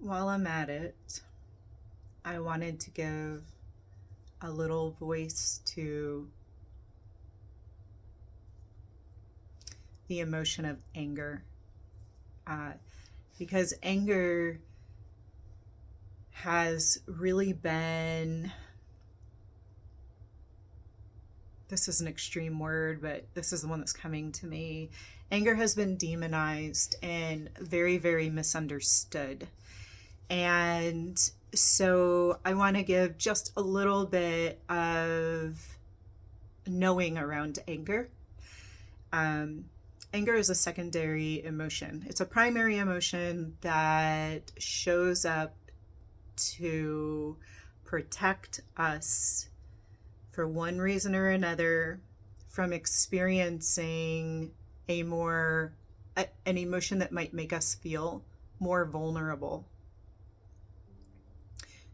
while I'm at it, I wanted to give a little voice to the emotion of anger. Uh, because anger has really been, this is an extreme word, but this is the one that's coming to me. Anger has been demonized and very, very misunderstood. And so I want to give just a little bit of knowing around anger. Anger is a secondary emotion. It's a primary emotion that shows up to protect us for one reason or another from experiencing an emotion that might make us feel more vulnerable.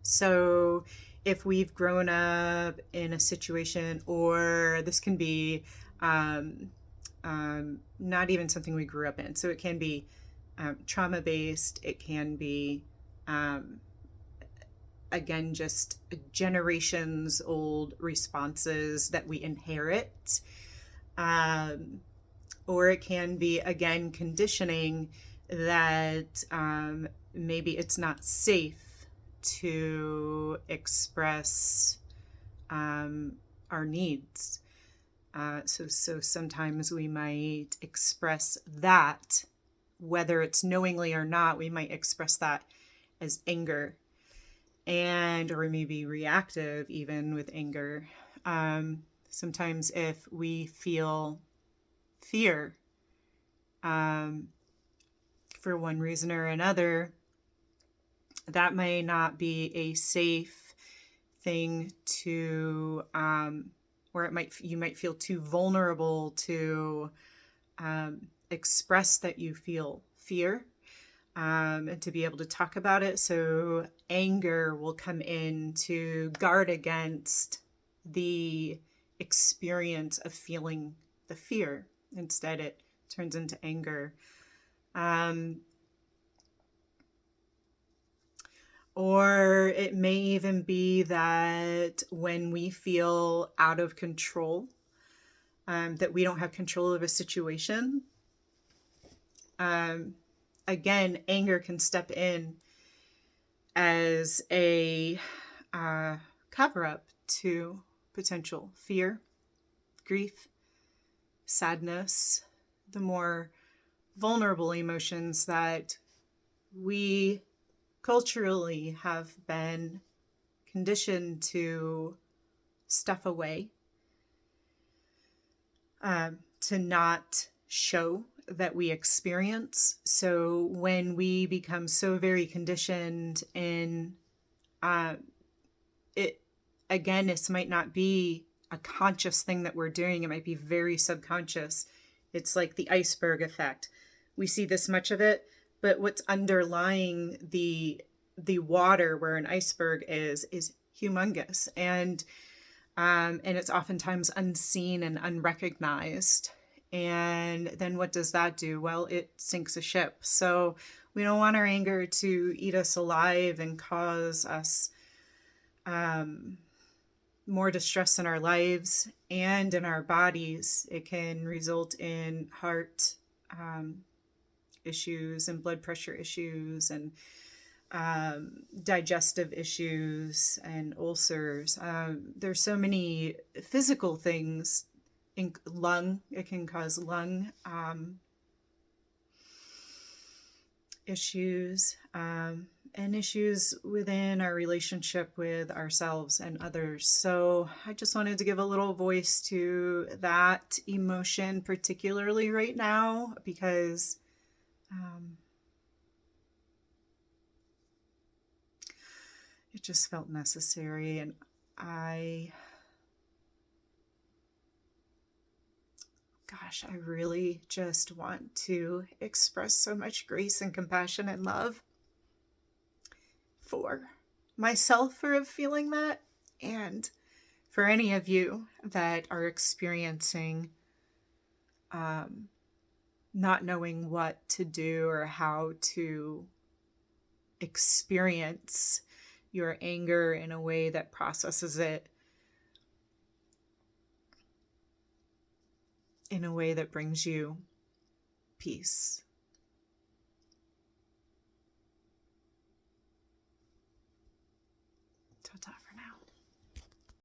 So if we've grown up in a situation, or this can be not even something we grew up in, so it can be trauma based, it can be again just generations old responses that we inherit, or it can be again conditioning that maybe it's not safe to express our needs. So sometimes we might express that, whether it's knowingly or not, we might express that as anger, or maybe reactive even with anger. Sometimes if we feel fear for one reason or another, that may not be a safe thing to, or you might feel too vulnerable to express that you feel fear, and to be able to talk about it. So anger will come in to guard against the experience of feeling the fear. Instead, it turns into anger. Or it may even be that when we feel out of control, that we don't have control of a situation, again, anger can step in as a cover up to potential fear, grief, sadness, the more vulnerable emotions that we culturally have been conditioned to stuff away, to not show that we experience. So when we become so very conditioned in it, again, this might not be a conscious thing that we're doing. It might be very subconscious. It's like the iceberg effect. We see this much of it, but what's underlying the water where an iceberg is humongous, and it's oftentimes unseen and unrecognized. And then what does that do? Well, it sinks a ship. So we don't want our anger to eat us alive and cause us more distress in our lives and in our bodies. It can result in heart issues and blood pressure issues and digestive issues and ulcers. There's so many physical things. It can cause lung issues, and issues within our relationship with ourselves and others. So I just wanted to give a little voice to that emotion, particularly right now, because it just felt necessary. And I really just want to express so much grace and compassion and love for myself for feeling that, and for any of you that are experiencing not knowing what to do or how to experience your anger in a way that processes it in a way that brings you peace. Ta-ta for now.